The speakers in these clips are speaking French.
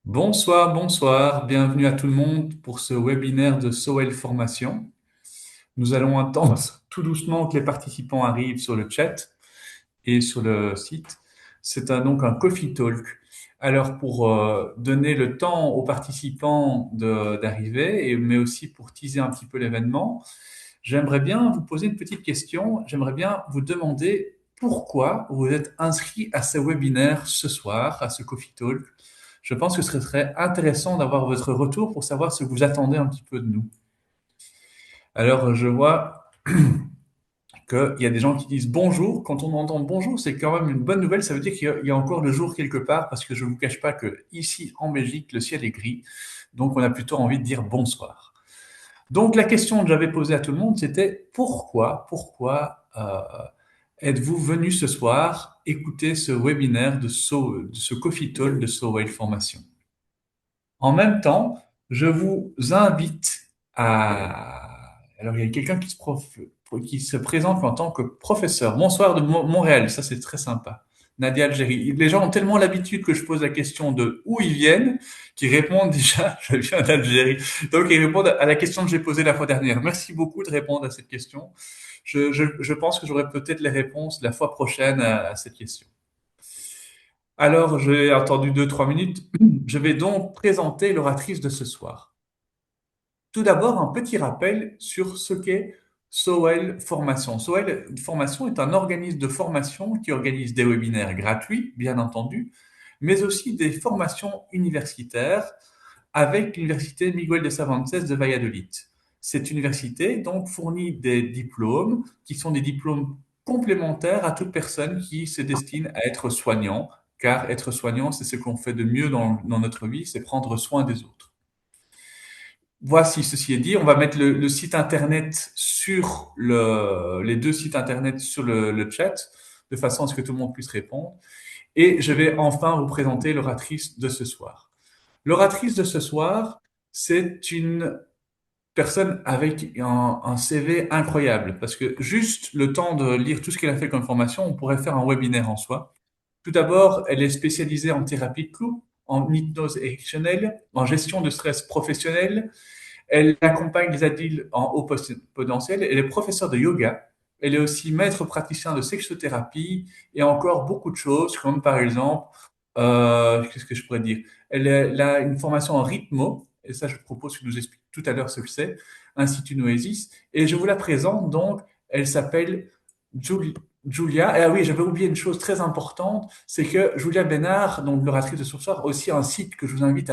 Bonsoir, bonsoir, bienvenue à tout le monde pour ce webinaire de Sowell Formation. Nous allons attendre tout doucement que les participants arrivent sur le chat et sur le site. Donc un coffee talk. Alors pour donner le temps aux participants d'arriver, mais aussi pour teaser un petit peu l'événement, j'aimerais bien vous poser une petite question. J'aimerais bien vous demander pourquoi vous êtes inscrit à ce webinaire ce soir, à ce coffee talk. Je pense que ce serait intéressant d'avoir votre retour pour savoir ce que vous attendez un petit peu de nous. Alors, je vois qu'il y a des gens qui disent bonjour. Quand on entend bonjour, c'est quand même une bonne nouvelle. Ça veut dire qu'il y a encore le jour quelque part, parce que je ne vous cache pas que ici en Belgique, le ciel est gris. Donc, on a plutôt envie de dire bonsoir. Donc, la question que j'avais posée à tout le monde, c'était pourquoi êtes-vous venu ce soir écouter ce webinaire de ce Coffee Talk de Sowell Formation? En même temps, je vous invite à... Alors, il y a quelqu'un qui se présente en tant que professeur. Bonsoir de Montréal, ça c'est très sympa. Nadia Algérie. Les gens ont tellement l'habitude que je pose la question de où ils viennent qu'ils répondent déjà, je viens d'Algérie. Donc, ils répondent à la question que j'ai posée la fois dernière. Merci beaucoup de répondre à cette question. Je pense que j'aurai peut-être les réponses la fois prochaine à cette question. Alors, j'ai attendu 2, 3 minutes. Je vais donc présenter l'oratrice de ce soir. Tout d'abord, un petit rappel sur ce qu'est Sowell Formation. Sowell Formation est un organisme de formation qui organise des webinaires gratuits, bien entendu, mais aussi des formations universitaires avec l'Université Miguel de Cervantes de Valladolid. Cette université donc fournit des diplômes qui sont des diplômes complémentaires à toute personne qui se destine à être soignant, car être soignant, c'est ce qu'on fait de mieux dans notre vie, c'est prendre soin des autres. Voici, ceci est dit, on va mettre le site internet sur les deux sites internet sur le chat, de façon à ce que tout le monde puisse répondre. Et je vais enfin vous présenter l'oratrice de ce soir. L'oratrice de ce soir, c'est une personne avec un CV incroyable, parce que juste le temps de lire tout ce qu'elle a fait comme formation, on pourrait faire un webinaire en soi. Tout d'abord, elle est spécialisée en thérapie de couple, en hypnose érectionnelle, en gestion de stress professionnel. Elle accompagne les adultes en haut potentiel. Elle est professeure de yoga. Elle est aussi maître praticien de sexothérapie et encore beaucoup de choses, comme par exemple, qu'est-ce que je pourrais dire? Elle a une formation en rythmo, et ça, je propose que nous explique tout à l'heure ce que c'est, Institut Noesis. Et je vous la présente donc. Elle s'appelle Julia. Et ah oui, j'avais oublié une chose très importante, c'est que Julia Bénard, donc l'oratrice de ce soir, a aussi un site que je vous invite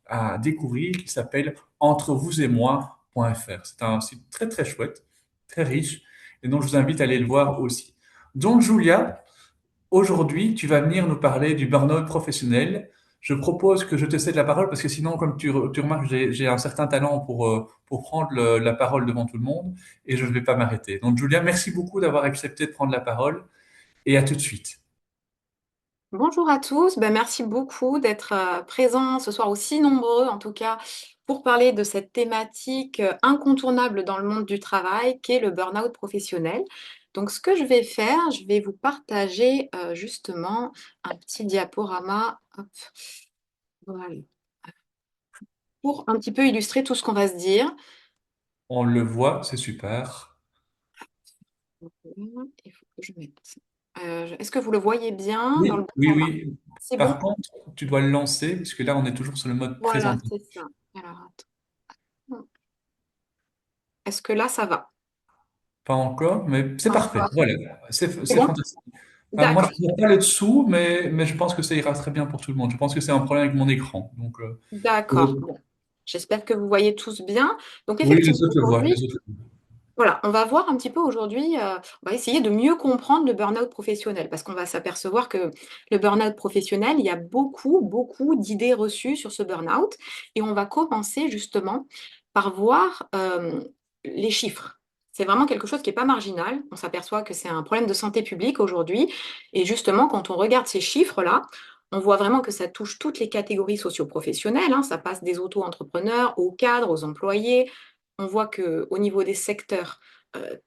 à découvrir qui s'appelle entrevousetmoi.fr. C'est un site très très chouette, très riche, et donc je vous invite à aller le voir aussi. Donc Julia, aujourd'hui, tu vas venir nous parler du burn-out professionnel. Je propose que je te cède la parole parce que sinon, comme tu remarques, j'ai un certain talent pour prendre la parole devant tout le monde et je ne vais pas m'arrêter. Donc Julia, merci beaucoup d'avoir accepté de prendre la parole et à tout de suite. Bonjour à tous, merci beaucoup d'être présents ce soir aussi nombreux en tout cas pour parler de cette thématique incontournable dans le monde du travail qu'est le burn-out professionnel. Donc ce que je vais faire, je vais vous partager justement un petit diaporama hop, voilà, pour un petit peu illustrer tout ce qu'on va se dire. On le voit, c'est super. Il faut que je mette. Est-ce que vous le voyez bien dans le Oui, bon oui, format? oui. C'est Par bon? contre, tu dois le lancer puisque là, on est toujours sur le mode Voilà, présentation. c'est ça. Alors, attends. Est-ce que là, ça va? Pas encore, mais c'est Pas parfait. encore. Voilà, C'est c'est bon? fantastique. Enfin, moi, je D'accord, ne vois pas le dessous, mais je pense que ça ira très bien pour tout le monde. Je pense que c'est un problème avec mon écran. Donc, d'accord. Bon, j'espère que vous voyez tous bien. Donc oui, effectivement, les autres le voient. aujourd'hui, Les autres. voilà, on va voir un petit peu aujourd'hui, on va essayer de mieux comprendre le burn-out professionnel parce qu'on va s'apercevoir que le burn-out professionnel, il y a beaucoup, beaucoup d'idées reçues sur ce burn-out et on va commencer justement par voir les chiffres. C'est vraiment quelque chose qui n'est pas marginal. On s'aperçoit que c'est un problème de santé publique aujourd'hui. Et justement, quand on regarde ces chiffres-là, on voit vraiment que ça touche toutes les catégories socio-professionnelles, hein. Ça passe des auto-entrepreneurs aux cadres, aux employés. On voit qu'au niveau des secteurs,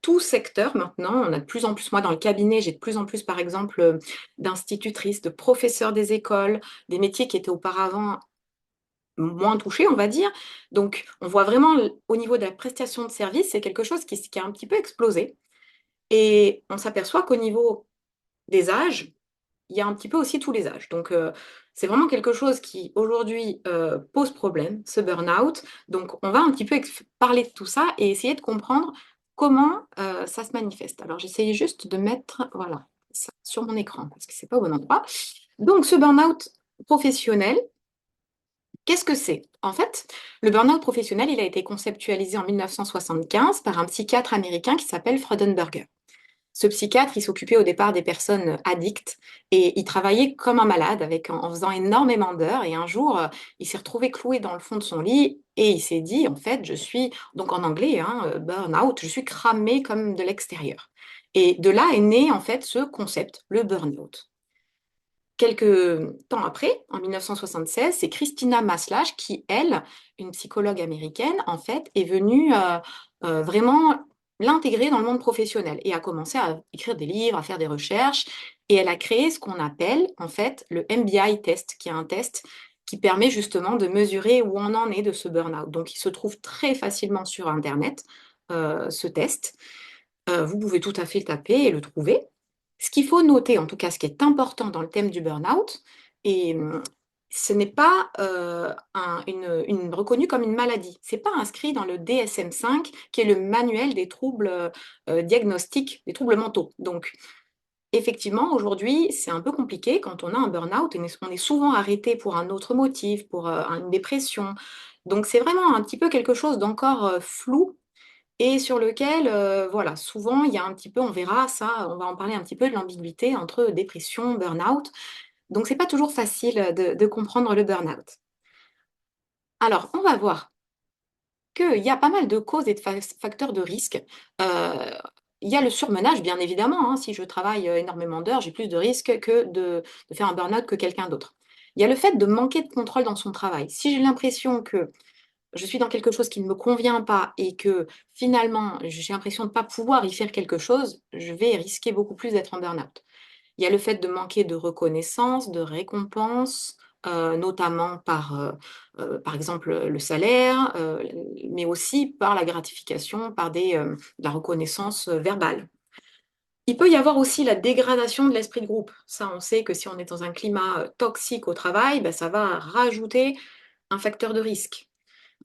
tout secteur maintenant, on a de plus en plus, moi dans le cabinet, j'ai de plus en plus par exemple d'institutrices, de professeurs des écoles, des métiers qui étaient auparavant moins touchés, on va dire. Donc, on voit vraiment au niveau de la prestation de service, c'est quelque chose qui a un petit peu explosé. Et on s'aperçoit qu'au niveau des âges, il y a un petit peu aussi tous les âges. Donc, c'est vraiment quelque chose qui aujourd'hui pose problème, ce burn-out. Donc, on va un petit peu parler de tout ça et essayer de comprendre comment ça se manifeste. Alors, j'essayais juste de mettre, voilà, ça sur mon écran parce que c'est pas au bon endroit. Donc, ce burn-out professionnel, qu'est-ce que c'est? En fait, le burn-out professionnel, il a été conceptualisé en 1975 par un psychiatre américain qui s'appelle Freudenberger. Ce psychiatre, il s'occupait au départ des personnes addictes et il travaillait comme un malade en faisant énormément d'heures. Et un jour, il s'est retrouvé cloué dans le fond de son lit et il s'est dit, en fait, je suis, donc en anglais, hein, burn-out, je suis cramé comme de l'extérieur. Et de là est né, en fait, ce concept, le burn-out. Quelques temps après, en 1976, c'est Christina Maslach qui, elle, une psychologue américaine, en fait, est venue vraiment l'intégrer dans le monde professionnel et a commencé à écrire des livres, à faire des recherches. Et elle a créé ce qu'on appelle, en fait, le MBI test, qui est un test qui permet justement de mesurer où on en est de ce burn-out. Donc, il se trouve très facilement sur Internet, ce test. Vous pouvez tout à fait le taper et le trouver. Ce qu'il faut noter, en tout cas, ce qui est important dans le thème du burn-out, et ce n'est pas reconnu comme une maladie. C'est pas inscrit dans le DSM-5, qui est le manuel des troubles diagnostiques, des troubles mentaux. Donc, effectivement, aujourd'hui, c'est un peu compliqué quand on a un burn-out et on est souvent arrêté pour un autre motif, pour une dépression. Donc, c'est vraiment un petit peu quelque chose d'encore flou et sur lequel, voilà, souvent, il y a un petit peu, on verra ça, on va en parler un petit peu de l'ambiguïté entre dépression, burn-out. Donc, c'est pas toujours facile de comprendre le burn-out. Alors, on va voir qu'il y a pas mal de causes et de facteurs de risque. Euh, il y a le surmenage, bien évidemment, hein. Si je travaille énormément d'heures, j'ai plus de risques que de faire un burn-out que quelqu'un d'autre. Il y a le fait de manquer de contrôle dans son travail. Si j'ai l'impression que je suis dans quelque chose qui ne me convient pas et que finalement j'ai l'impression de ne pas pouvoir y faire quelque chose, je vais risquer beaucoup plus d'être en burn-out. Il y a le fait de manquer de reconnaissance, de récompense, notamment par exemple le salaire, mais aussi par la gratification, par de la reconnaissance verbale. Il peut y avoir aussi la dégradation de l'esprit de groupe. Ça, on sait que si on est dans un climat toxique au travail, ben, ça va rajouter un facteur de risque.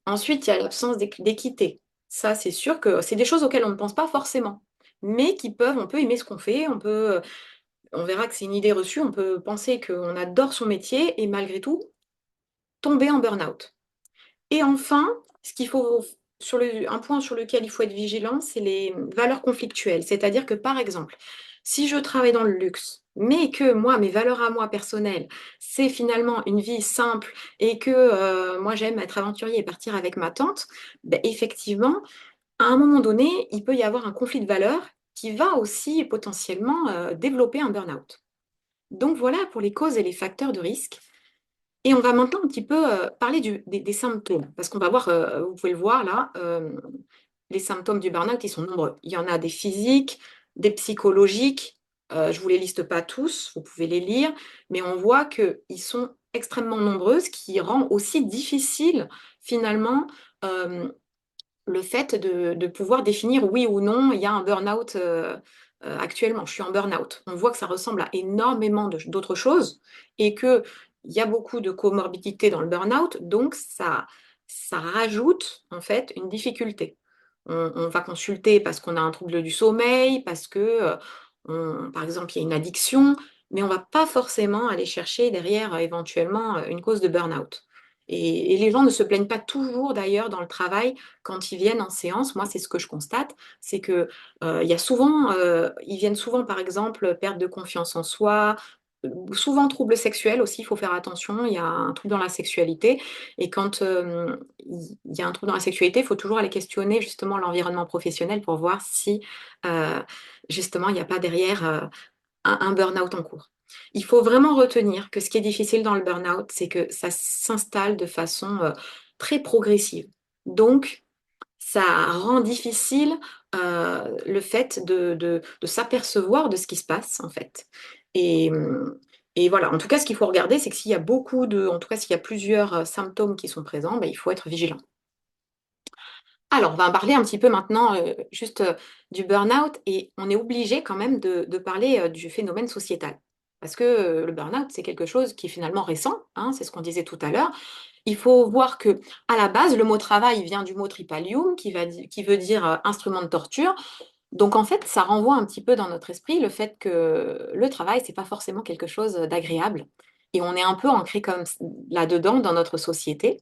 Ensuite, il y a l'absence d'équité. Ça, c'est sûr que c'est des choses auxquelles on ne pense pas forcément, mais on peut aimer ce qu'on fait, on verra que c'est une idée reçue, on peut penser qu'on adore son métier et malgré tout, tomber en burn-out. Et enfin, ce qu'il faut, un point sur lequel il faut être vigilant, c'est les valeurs conflictuelles. C'est-à-dire que, par exemple, si je travaille dans le luxe, mais que moi, mes valeurs à moi personnelles, c'est finalement une vie simple et que moi, j'aime être aventurier et partir avec ma tante, ben, effectivement, à un moment donné, il peut y avoir un conflit de valeurs qui va aussi potentiellement développer un burn-out. Donc voilà pour les causes et les facteurs de risque. Et on va maintenant un petit peu parler des symptômes, parce qu'on va voir, vous pouvez le voir là, les symptômes du burn-out, ils sont nombreux. Il y en a des physiques, des psychologiques, je ne vous les liste pas tous, vous pouvez les lire, mais on voit qu'ils sont extrêmement nombreux, ce qui rend aussi difficile finalement le fait de pouvoir définir oui ou non, il y a un burn-out actuellement, je suis en burn-out. On voit que ça ressemble à énormément d'autres choses et qu'il y a beaucoup de comorbidités dans le burn-out, donc ça rajoute en fait une difficulté. On va consulter parce qu'on a un trouble du sommeil, parce que, par exemple, il y a une addiction, mais on ne va pas forcément aller chercher derrière éventuellement une cause de burn-out. Et les gens ne se plaignent pas toujours d'ailleurs dans le travail quand ils viennent en séance. Moi, c'est ce que je constate, c'est que il y a souvent, ils viennent souvent par exemple perte de confiance en soi, souvent troubles sexuels aussi. Il faut faire attention. Il y a un trouble dans la sexualité et quand il y a un trouble dans la sexualité, il faut toujours aller questionner justement l'environnement professionnel pour voir si euh, justement il n'y a pas derrière un burn-out en cours. Il faut vraiment retenir que ce qui est difficile dans le burn-out, c'est que ça s'installe de façon très progressive. Donc, ça rend difficile le fait de s'apercevoir de ce qui se passe, en fait. Et Et voilà, en tout cas, ce qu'il faut regarder, c'est que s'il y a en tout cas, s'il y a plusieurs symptômes qui sont présents, ben, il faut être vigilant. Alors, on va en parler un petit peu maintenant juste du burn-out et on est obligé quand même de parler du phénomène sociétal. Parce que le burn-out, c'est quelque chose qui est finalement récent, hein, c'est ce qu'on disait tout à l'heure. Il faut voir que à la base, le mot travail vient du mot tripalium qui veut dire instrument de torture. Donc en fait, ça renvoie un petit peu dans notre esprit le fait que le travail, c'est pas forcément quelque chose d'agréable. Et on est un peu ancré comme là-dedans dans notre société.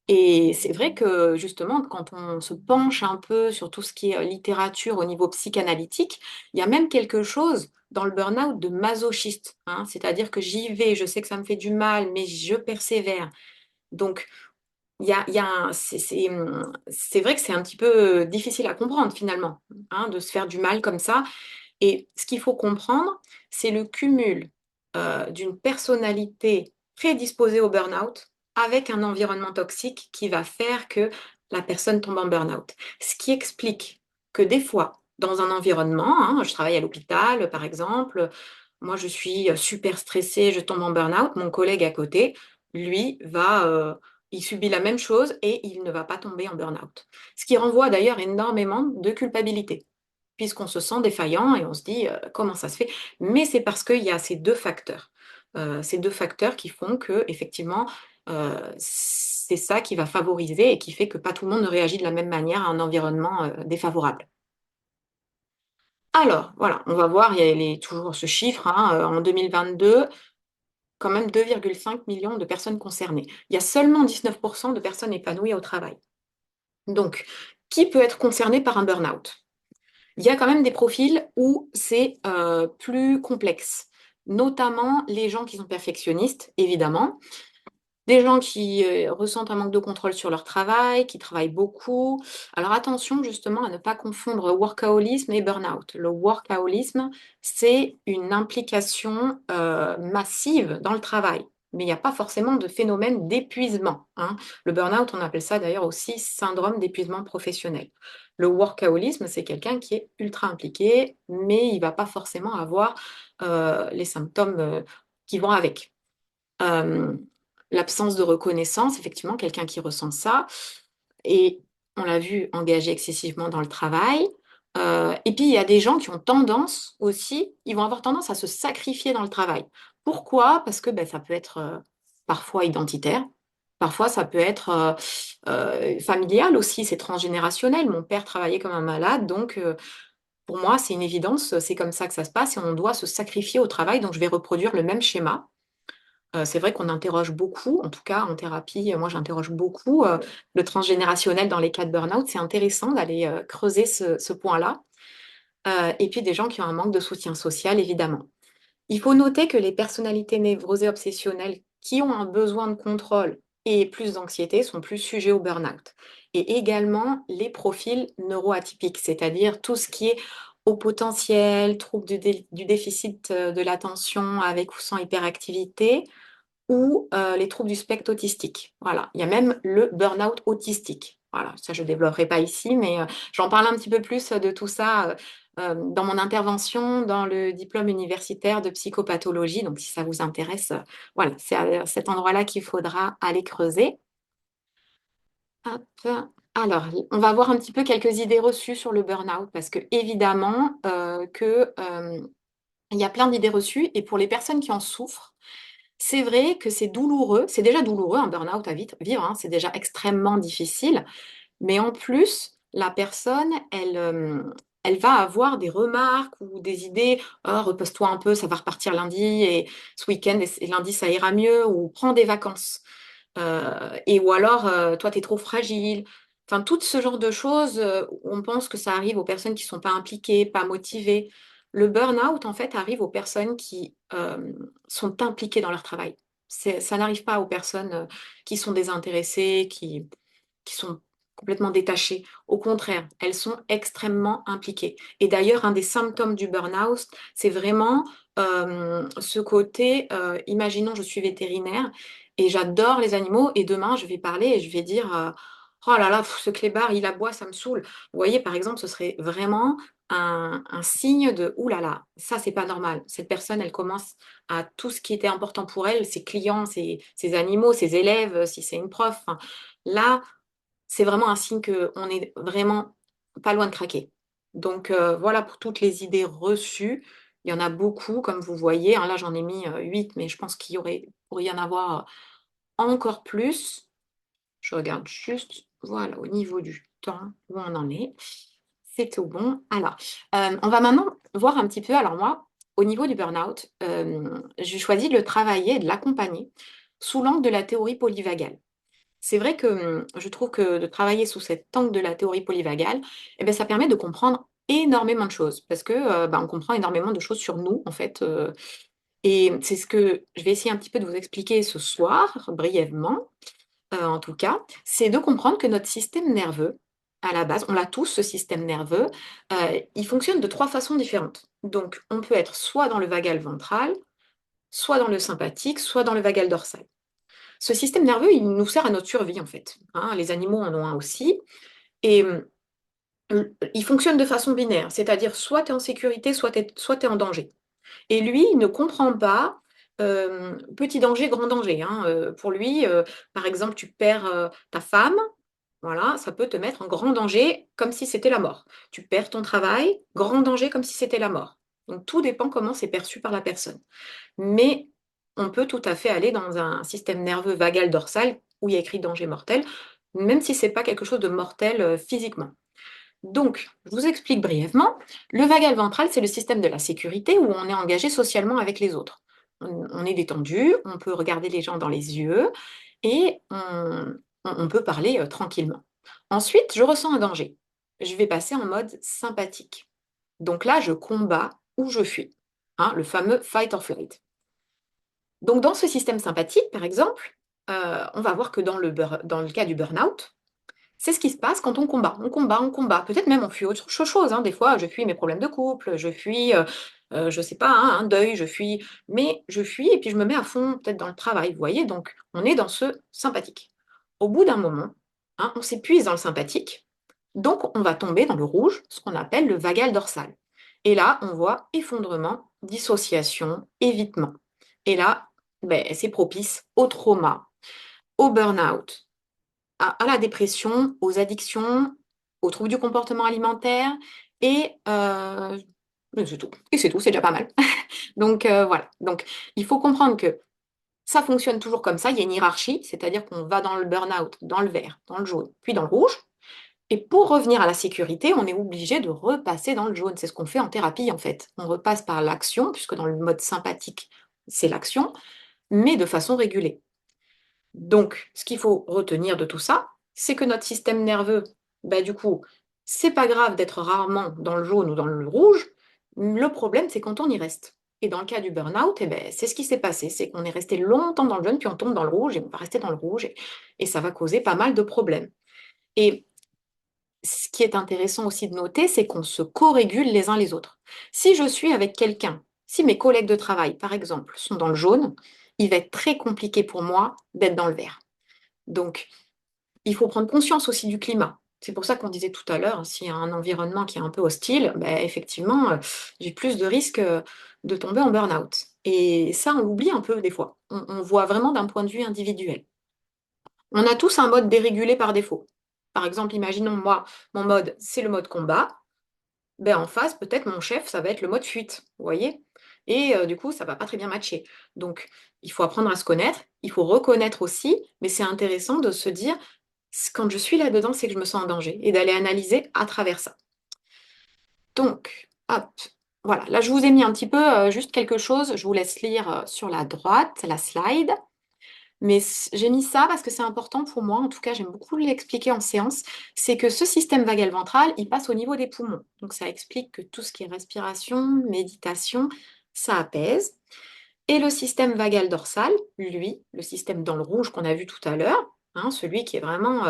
Et c'est vrai que justement, quand on se penche un peu sur tout ce qui est littérature au niveau psychanalytique, il y a même quelque chose dans le burn-out de masochiste, hein. C'est-à-dire que j'y vais, je sais que ça me fait du mal, mais je persévère. Donc, c'est vrai que c'est un petit peu difficile à comprendre finalement, hein, de se faire du mal comme ça. Et ce qu'il faut comprendre, c'est le cumul d'une personnalité prédisposée au burn-out avec un environnement toxique qui va faire que la personne tombe en burn-out. Ce qui explique que des fois, dans un environnement, hein, je travaille à l'hôpital par exemple, moi je suis super stressée, je tombe en burn-out, mon collègue à côté, lui, il subit la même chose et il ne va pas tomber en burn-out. Ce qui renvoie d'ailleurs énormément de culpabilité puisqu'on se sent défaillant et on se dit comment ça se fait. Mais c'est parce qu'il y a ces deux facteurs qui font que effectivement c'est ça qui va favoriser et qui fait que pas tout le monde ne réagit de la même manière à un environnement défavorable. Alors voilà, on va voir, il y a toujours ce chiffre, hein, en 2022, quand même 2,5 millions de personnes concernées. Il y a seulement 19% de personnes épanouies au travail. Donc, qui peut être concerné par un burn-out? Il y a quand même des profils où c'est plus complexe, notamment les gens qui sont perfectionnistes, évidemment, des gens qui ressentent un manque de contrôle sur leur travail, qui travaillent beaucoup. Alors attention justement à ne pas confondre workaholisme et burn-out. Le workaholisme, c'est une implication massive dans le travail. Mais il n'y a pas forcément de phénomène d'épuisement, hein. Le burn-out, on appelle ça d'ailleurs aussi syndrome d'épuisement professionnel. Le workaholisme, c'est quelqu'un qui est ultra impliqué, mais il ne va pas forcément avoir les symptômes qui vont avec. Euh, L'absence de reconnaissance, effectivement, quelqu'un qui ressent ça, et on l'a vu engagé excessivement dans le travail. Et puis, il y a des gens qui ont tendance aussi, ils vont avoir tendance à se sacrifier dans le travail. Pourquoi? Parce que ben, ça peut être parfois identitaire, parfois ça peut être familial aussi, c'est transgénérationnel. Mon père travaillait comme un malade, donc pour moi, c'est une évidence, c'est comme ça que ça se passe et on doit se sacrifier au travail, donc je vais reproduire le même schéma. C'est vrai qu'on interroge beaucoup, en tout cas en thérapie, moi j'interroge beaucoup le transgénérationnel dans les cas de burn-out. C'est intéressant d'aller creuser ce point-là. Et puis des gens qui ont un manque de soutien social, évidemment. Il faut noter que les personnalités névrosées obsessionnelles qui ont un besoin de contrôle et plus d'anxiété sont plus sujets au burn-out. Et également les profils neuroatypiques, c'est-à-dire tout ce qui est au potentiel, trouble du déficit de l'attention avec ou sans hyperactivité, ou les troubles du spectre autistique. Voilà. Il y a même le burn-out autistique. Voilà. Ça, je ne développerai pas ici, mais j'en parle un petit peu plus de tout ça dans mon intervention dans le diplôme universitaire de psychopathologie. Donc, si ça vous intéresse, voilà, c'est à cet endroit-là qu'il faudra aller creuser. Hop. Alors, on va voir un petit peu quelques idées reçues sur le burn-out, parce que évidemment il y a plein d'idées reçues, et pour les personnes qui en souffrent, c'est vrai que c'est douloureux, c'est déjà douloureux un burn-out à vivre, hein, c'est déjà extrêmement difficile, mais en plus, la personne, elle va avoir des remarques ou des idées, oh, repose-toi un peu, ça va repartir lundi, et ce week-end, et lundi, ça ira mieux, ou prends des vacances. Ou alors, toi, tu es trop fragile. Enfin, tout ce genre de choses, on pense que ça arrive aux personnes qui ne sont pas impliquées, pas motivées. Le burn-out, en fait, arrive aux personnes qui sont impliquées dans leur travail. Ça n'arrive pas aux personnes qui sont désintéressées, qui sont complètement détachées. Au contraire, elles sont extrêmement impliquées. Et d'ailleurs, un des symptômes du burn-out, c'est vraiment ce côté, imaginons, je suis vétérinaire et j'adore les animaux et demain, je vais parler et je vais dire, oh là là, ce clébard, il aboie, ça me saoule. Vous voyez, par exemple, ce serait vraiment un signe de ouh là là, ça c'est pas normal. Cette personne, elle commence à tout ce qui était important pour elle, ses clients, ses animaux, ses élèves, si c'est une prof. Enfin, là, c'est vraiment un signe qu'on est vraiment pas loin de craquer. Donc voilà pour toutes les idées reçues. Il y en a beaucoup, comme vous voyez, hein. Là, j'en ai mis 8, mais je pense pourrait y en avoir encore plus. Je regarde juste, voilà, au niveau du temps, où on en est. C'est tout bon. Alors, on va maintenant voir un petit peu. Alors moi, au niveau du burn-out, j'ai choisi de le travailler et de l'accompagner sous l'angle de la théorie polyvagale. C'est vrai que je trouve que de travailler sous cet angle de la théorie polyvagale, eh ben, ça permet de comprendre énormément de choses parce que bah, on comprend énormément de choses sur nous en fait. Et c'est ce que je vais essayer un petit peu de vous expliquer ce soir, brièvement en tout cas, c'est de comprendre que notre système nerveux, à la base, on l'a tous ce système nerveux, il fonctionne de 3 façons différentes. Donc on peut être soit dans le vagal ventral, soit dans le sympathique, soit dans le vagal dorsal. Ce système nerveux, il nous sert à notre survie en fait, hein, les animaux en ont un aussi et il fonctionne de façon binaire, c'est-à-dire soit tu es en sécurité, soit tu es en danger. Et lui, il ne comprend pas petit danger, grand danger, hein. Pour lui, par exemple, tu perds, ta femme, voilà, ça peut te mettre en grand danger comme si c'était la mort. Tu perds ton travail, grand danger comme si c'était la mort. Donc tout dépend comment c'est perçu par la personne. Mais on peut tout à fait aller dans un système nerveux vagal dorsal où il y a écrit danger mortel, même si c'est pas quelque chose de mortel physiquement. Donc, je vous explique brièvement. Le vagal ventral, c'est le système de la sécurité où on est engagé socialement avec les autres. On est détendu, on peut regarder les gens dans les yeux et on peut parler tranquillement. Ensuite, je ressens un danger. Je vais passer en mode sympathique. Donc là, je combats ou je fuis, hein, le fameux fight or flight. Donc dans ce système sympathique, par exemple, on va voir que dans le cas du burn-out, c'est ce qui se passe quand on combat. On combat, on combat. Peut-être même on fuit autre chose, hein. Des fois, je fuis mes problèmes de couple, je fuis, je sais pas, hein, un deuil, je fuis. Mais je fuis et puis je me mets à fond peut-être dans le travail, vous voyez. Donc, on est dans ce sympathique. Au bout d'un moment, hein, on s'épuise dans le sympathique. Donc, on va tomber dans le rouge, ce qu'on appelle le vagal dorsal. Et là, on voit effondrement, dissociation, évitement. Et là, ben, c'est propice au trauma, au burn-out, à la dépression, aux addictions, aux troubles du comportement alimentaire et c'est tout. Et c'est tout, c'est déjà pas mal. Donc voilà. Donc il faut comprendre que ça fonctionne toujours comme ça. Il y a une hiérarchie, c'est-à-dire qu'on va dans le burn-out, dans le vert, dans le jaune, puis dans le rouge. Et pour revenir à la sécurité, on est obligé de repasser dans le jaune. C'est ce qu'on fait en thérapie en fait. On repasse par l'action, puisque dans le mode sympathique, c'est l'action, mais de façon régulée. Donc, ce qu'il faut retenir de tout ça, c'est que notre système nerveux, bah, du coup, c'est pas grave d'être rarement dans le jaune ou dans le rouge. Le problème, c'est quand on y reste. Et dans le cas du burn-out, eh ben, c'est ce qui s'est passé, c'est qu'on est resté longtemps dans le jaune, puis on tombe dans le rouge, et on va rester dans le rouge, et ça va causer pas mal de problèmes. Et ce qui est intéressant aussi de noter, c'est qu'on se co-régule les uns les autres. Si je suis avec quelqu'un, si mes collègues de travail, par exemple, sont dans le jaune, il va être très compliqué pour moi d'être dans le vert. Donc, il faut prendre conscience aussi du climat. C'est pour ça qu'on disait tout à l'heure, s'il y a un environnement qui est un peu hostile, ben, effectivement, j'ai plus de risques de tomber en burn-out. Et ça, on l'oublie un peu des fois. On voit vraiment d'un point de vue individuel. On a tous un mode dérégulé par défaut. Par exemple, imaginons moi, mon mode, c'est le mode combat. Ben, en face, peut-être mon chef, ça va être le mode fuite, vous voyez? Et du coup, ça va pas très bien matcher. Donc, il faut apprendre à se connaître, il faut reconnaître aussi, mais c'est intéressant de se dire, quand je suis là-dedans, c'est que je me sens en danger, et d'aller analyser à travers ça. Donc, hop, voilà. Là, je vous ai mis un petit peu juste quelque chose, je vous laisse lire sur la droite, la slide. Mais j'ai mis ça parce que c'est important pour moi, en tout cas j'aime beaucoup l'expliquer en séance, c'est que ce système vagal ventral, il passe au niveau des poumons. Donc ça explique que tout ce qui est respiration, méditation, ça apaise. Et le système vagal dorsal, lui, le système dans le rouge qu'on a vu tout à l'heure, hein, celui qui est vraiment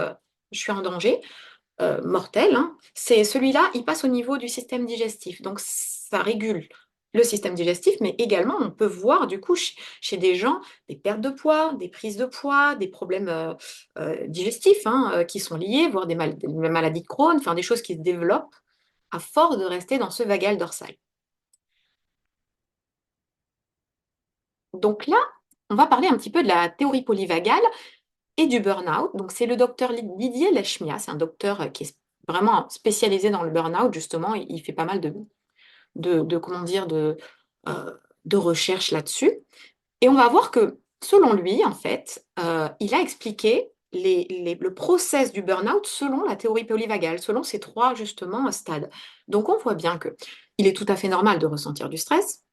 je suis en danger, mortel, hein, c'est celui-là, il passe au niveau du système digestif. Donc ça régule le système digestif, mais également on peut voir du coup chez des gens des pertes de poids, des prises de poids, des problèmes digestifs hein, qui sont liés, voire des maladies de Crohn, enfin des choses qui se développent à force de rester dans ce vagal dorsal. Donc là, on va parler un petit peu de la théorie polyvagale et du burn-out. Donc c'est le docteur Didier Lechmia, c'est un docteur qui est vraiment spécialisé dans le burn-out, justement, il fait pas mal comment dire, euh, de recherche là-dessus. Et on va voir que, selon lui, en fait, il a expliqué le process du burn-out selon la théorie polyvagale, selon ces trois, justement, stades. Donc, on voit bien que il est tout à fait normal de ressentir du stress,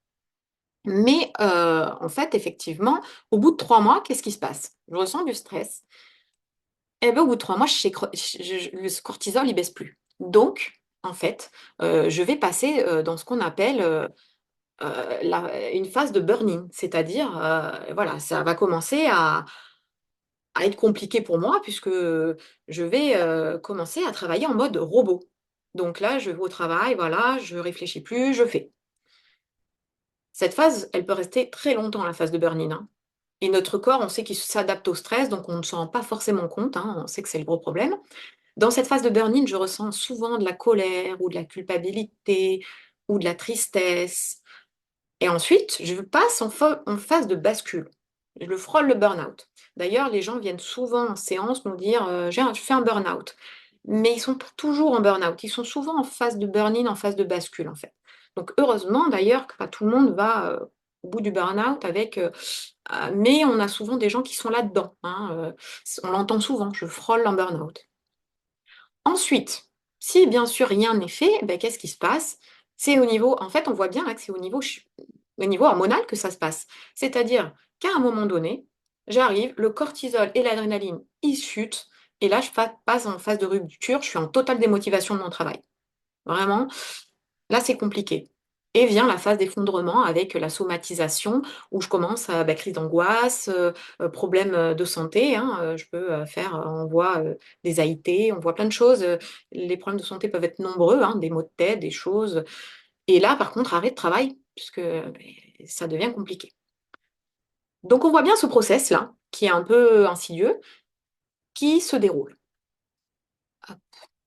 mais en fait, effectivement, au bout de 3 mois, qu'est-ce qui se passe? Je ressens du stress. Et bien, au bout de 3 mois, le cortisol, il baisse plus. Donc, en fait, je vais passer dans ce qu'on appelle une phase de burn-in, c'est-à-dire, voilà, ça va commencer à être compliqué pour moi puisque je vais commencer à travailler en mode robot. Donc là, je vais au travail, voilà, je réfléchis plus, je fais. Cette phase, elle peut rester très longtemps, la phase de burn-in, hein. Et notre corps, on sait qu'il s'adapte au stress, donc on ne s'en rend pas forcément compte, hein, on sait que c'est le gros problème. Dans cette phase de burn-in, je ressens souvent de la colère ou de la culpabilité ou de la tristesse. Et ensuite, je passe en phase de bascule. Je frôle le burn-out. D'ailleurs, les gens viennent souvent en séance nous dire je fais un burn-out. Mais ils sont pas toujours en burn-out. Ils sont souvent en phase de burn-in, en phase de bascule, en fait. Donc, heureusement, d'ailleurs, que pas tout le monde va au bout du burn-out mais on a souvent des gens qui sont là-dedans, hein, on l'entend souvent, je frôle en burn-out. Ensuite, si bien sûr rien n'est fait, ben, qu'est-ce qui se passe? C'est au niveau, en fait, on voit bien là que c'est au niveau hormonal que ça se passe. C'est-à-dire qu'à un moment donné, j'arrive, le cortisol et l'adrénaline, ils chutent, et là, passe en phase de rupture, je suis en totale démotivation de mon travail. Vraiment, là, c'est compliqué. Et vient la phase d'effondrement avec la somatisation, où je commence à crise d'angoisse, problèmes de santé, hein, je peux on voit des AIT, on voit plein de choses. Les problèmes de santé peuvent être nombreux, hein, des maux de tête, des choses. Et là, par contre, arrêt de travail, puisque ça devient compliqué. Donc on voit bien ce process-là, qui est un peu insidieux, qui se déroule. Hop,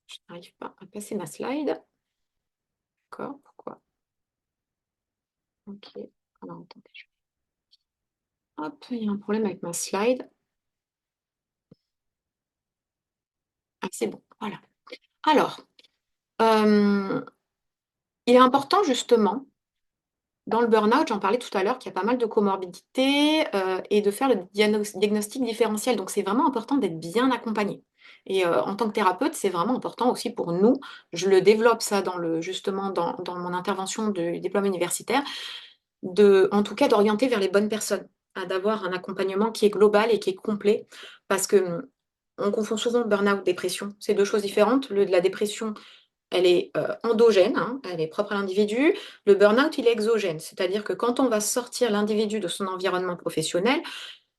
je n'arrive pas à passer ma slide. D'accord, pourquoi? Ok, alors attendez. Hop, il y a un problème avec ma slide. Ah, c'est bon, voilà. Alors, euh, il est important justement, dans le burn-out, j'en parlais tout à l'heure, qu'il y a pas mal de comorbidités et de faire le diagnostic différentiel. Donc, c'est vraiment important d'être bien accompagné. Et en tant que thérapeute, c'est vraiment important aussi pour nous. Je le développe ça justement dans mon intervention de diplôme universitaire, en tout cas d'orienter vers les bonnes personnes, d'avoir un accompagnement qui est global et qui est complet, parce que on confond souvent burn-out, dépression. C'est deux choses différentes. La dépression, elle est endogène, hein, elle est propre à l'individu. Le burn-out, il est exogène, c'est-à-dire que quand on va sortir l'individu de son environnement professionnel,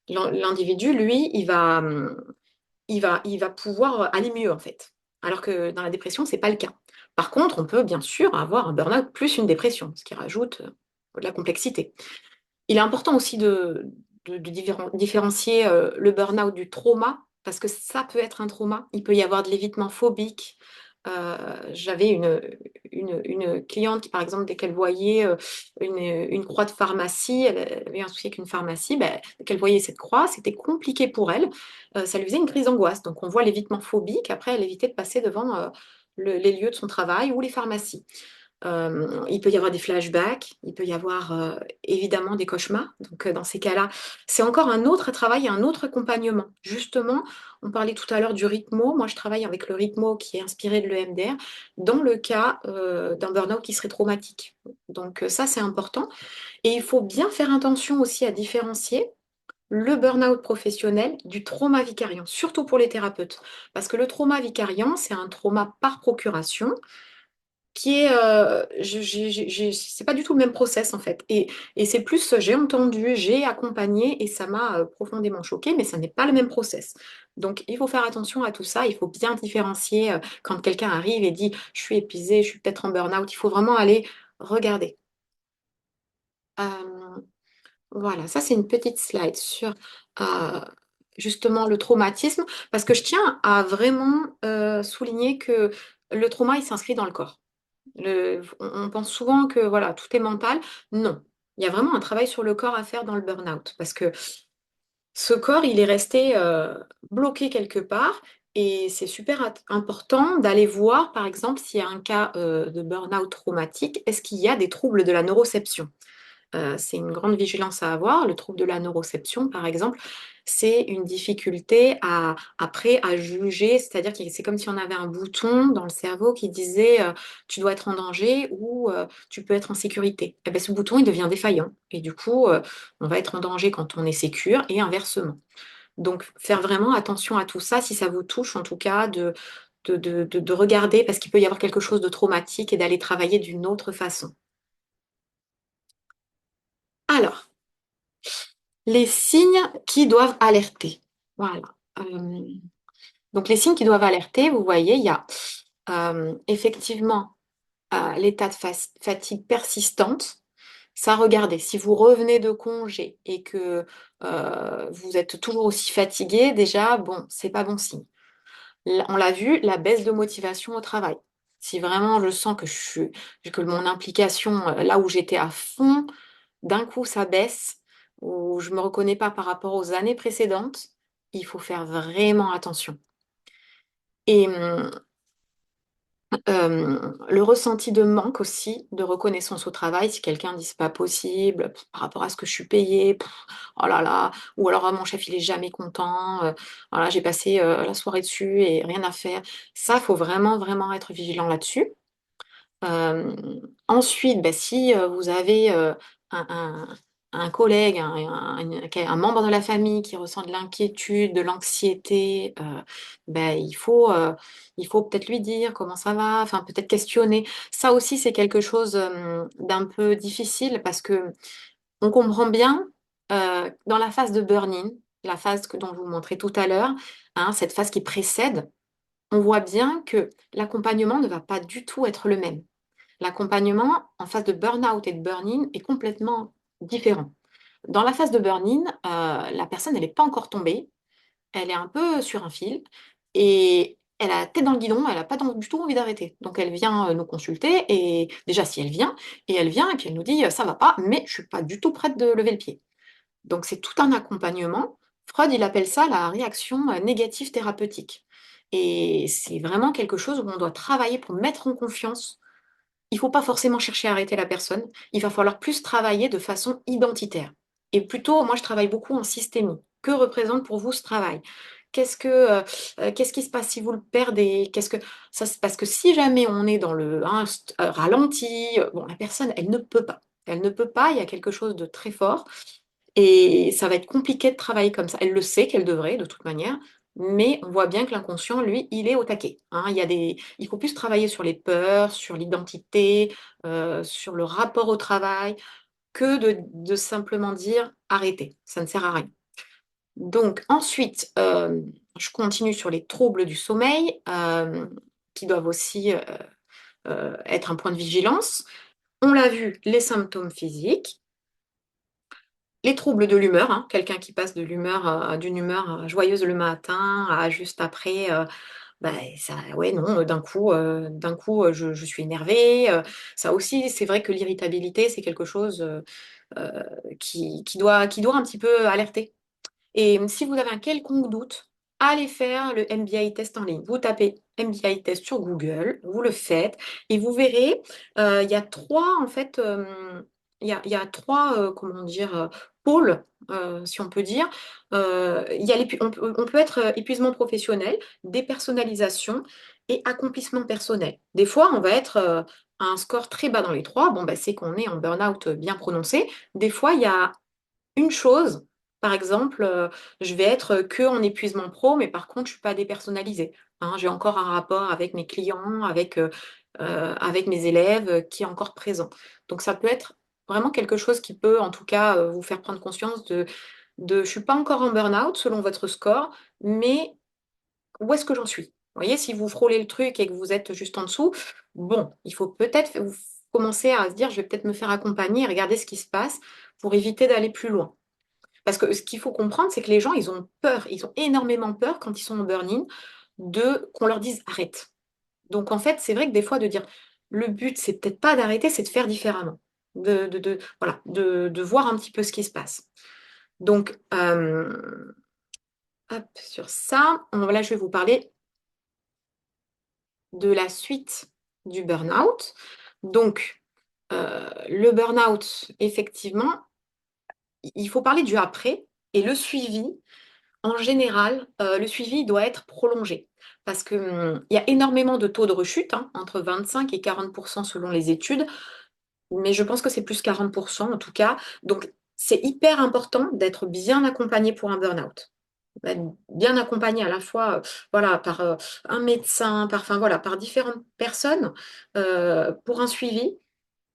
l'individu, lui, il va pouvoir aller mieux en fait. Alors que dans la dépression, c'est pas le cas. Par contre, on peut bien sûr avoir un burn-out plus une dépression, ce qui rajoute de la complexité. Il est important aussi de différencier le burn-out du trauma, parce que ça peut être un trauma. Il peut y avoir de l'évitement phobique. J'avais une cliente qui, par exemple, dès qu'elle voyait une croix de pharmacie, elle avait un souci avec une pharmacie, ben, dès qu'elle voyait cette croix, c'était compliqué pour elle. Ça lui faisait une crise d'angoisse. Donc, on voit l'évitement phobique. Après, elle évitait de passer devant les lieux de son travail ou les pharmacies. Il peut y avoir des flashbacks, il peut y avoir évidemment des cauchemars. Donc, dans ces cas-là, c'est encore un autre travail et un autre accompagnement. Justement, on parlait tout à l'heure du rythmo. Moi, je travaille avec le rythmo qui est inspiré de l'EMDR dans le cas d'un burn-out qui serait traumatique. Donc, ça, c'est important. Et il faut bien faire attention aussi à différencier le burn-out professionnel du trauma vicariant, surtout pour les thérapeutes. Parce que le trauma vicariant, c'est un trauma par procuration qui est, c'est pas du tout le même process en fait. Et c'est plus, j'ai entendu, j'ai accompagné et ça m'a profondément choqué, mais ça n'est pas le même process. Donc il faut faire attention à tout ça, il faut bien différencier quand quelqu'un arrive et dit je suis épuisé, je suis peut-être en burn-out, il faut vraiment aller regarder. Euh, voilà, ça c'est une petite slide sur euh, justement le traumatisme, parce que je tiens à vraiment souligner que le trauma il s'inscrit dans le corps. On pense souvent que voilà, tout est mental. Non, il y a vraiment un travail sur le corps à faire dans le burn-out parce que ce corps, il est resté bloqué quelque part et c'est super important d'aller voir, par exemple, s'il y a un cas de burn-out traumatique, est-ce qu'il y a des troubles de la neuroception? C'est une grande vigilance à avoir. Le trouble de la neuroception, par exemple, c'est une difficulté après à juger, c'est-à-dire que c'est comme si on avait un bouton dans le cerveau qui disait tu dois être en danger ou tu peux être en sécurité. Et ben, ce bouton, il devient défaillant. Et du coup, on va être en danger quand on est sécure et inversement. Donc, faire vraiment attention à tout ça, si ça vous touche, en tout cas, de regarder parce qu'il peut y avoir quelque chose de traumatique et d'aller travailler d'une autre façon. Alors, les signes qui doivent alerter. Voilà. Euh, donc les signes qui doivent alerter, vous voyez, il y a effectivement l'état de fatigue persistante. Ça, regardez, si vous revenez de congé et que vous êtes toujours aussi fatigué, déjà, bon, c'est pas bon signe. On l'a vu, la baisse de motivation au travail. Si vraiment je sens que mon implication, là où j'étais à fond, d'un coup ça baisse, ou je me reconnais pas par rapport aux années précédentes, il faut faire vraiment attention. Et le ressenti de manque aussi, de reconnaissance au travail, si quelqu'un dit c'est pas possible, par rapport à ce que je suis payée, oh là là, ou alors ah, mon chef il est jamais content, voilà, j'ai passé la soirée dessus et rien à faire. Ça, faut vraiment, vraiment être vigilant là-dessus. Euh, Ensuite, bah, si vous avez un, un- un collègue, un membre de la famille qui ressent de l'inquiétude, de l'anxiété, bah, il faut peut-être lui dire comment ça va, enfin peut-être questionner. Ça aussi, c'est quelque chose d'un peu difficile parce que on comprend bien dans la phase de burn-in, la phase dont je vous montrais tout à l'heure, hein, cette phase qui précède, on voit bien que l'accompagnement ne va pas du tout être le même. L'accompagnement en phase de burn-out et de burn-in est complètement différent. Dans la phase de burn-in, la personne, elle n'est pas encore tombée, elle est un peu sur un fil et elle a la tête dans le guidon, elle n'a pas du tout envie d'arrêter. Donc elle vient nous consulter et déjà si elle vient et puis elle nous dit ça va pas, mais je suis pas du tout prête de lever le pied. Donc c'est tout un accompagnement. Freud, il appelle ça la réaction négative thérapeutique. Et c'est vraiment quelque chose où on doit travailler pour mettre en confiance. Il ne faut pas forcément chercher à arrêter la personne, il va falloir plus travailler de façon identitaire. Et plutôt, moi je travaille beaucoup en systémie. Que représente pour vous ce travail? Qu'est-ce qui se passe si vous le perdez? Parce que si jamais on est dans le ralenti, bon, la personne, elle ne peut pas. Elle ne peut pas, il y a quelque chose de très fort. Et ça va être compliqué de travailler comme ça. Elle le sait qu'elle devrait, de toute manière, mais on voit bien que l'inconscient, lui, il est au taquet. Hein. Il faut plus travailler sur les peurs, sur l'identité, sur le rapport au travail, que de simplement dire arrêtez. Ça ne sert à rien. Donc ensuite, je continue sur les troubles du sommeil, qui doivent aussi être un point de vigilance. On l'a vu, les symptômes physiques. Les troubles de l'humeur, hein, quelqu'un qui passe d'une humeur joyeuse le matin à juste après, bah, ça, ouais, non, d'un coup, je suis énervée. Ça aussi, c'est vrai que l'irritabilité, c'est quelque chose euh, qui doit un petit peu alerter. Et si vous avez un quelconque doute, allez faire le MBI test en ligne. Vous tapez MBI test sur Google, vous le faites et vous verrez, il y a trois, en fait, il y a trois, comment dire, pôles, si on peut dire. On peut être épuisement professionnel, dépersonnalisation et accomplissement personnel. Des fois, on va être à un score très bas dans les trois. Bon, bah, c'est qu'on est en burn-out bien prononcé. Des fois, il y a une chose, par exemple, je vais être que en épuisement pro, mais par contre, je suis pas dépersonnalisée. Hein, j'ai encore un rapport avec mes clients, avec mes élèves qui est encore présent. Donc, ça peut être vraiment quelque chose qui peut, en tout cas, vous faire prendre conscience je suis pas encore en burn-out selon votre score, mais où est-ce que j'en suis? Vous voyez, si vous frôlez le truc et que vous êtes juste en dessous, bon, il faut peut-être commencer à se dire, je vais peut-être me faire accompagner et regarder ce qui se passe pour éviter d'aller plus loin. Parce que ce qu'il faut comprendre, c'est que les gens, ils ont peur, ils ont énormément peur quand ils sont en burn-in de qu'on leur dise arrête. Donc en fait, c'est vrai que des fois de dire le but, c'est peut-être pas d'arrêter, c'est de faire différemment. Voilà, de voir un petit peu ce qui se passe. Donc, hop, sur ça, là, je vais vous parler de la suite du burn-out. Donc, le burn-out, effectivement, il faut parler du après et le suivi. En général, le suivi doit être prolongé parce que, il y a énormément de taux de rechute, hein, entre 25 et 40% selon les études, mais je pense que c'est plus 40% en tout cas. Donc, c'est hyper important d'être bien accompagné pour un burn-out. D'être bien accompagné à la fois voilà, par un médecin, enfin, voilà, par différentes personnes pour un suivi.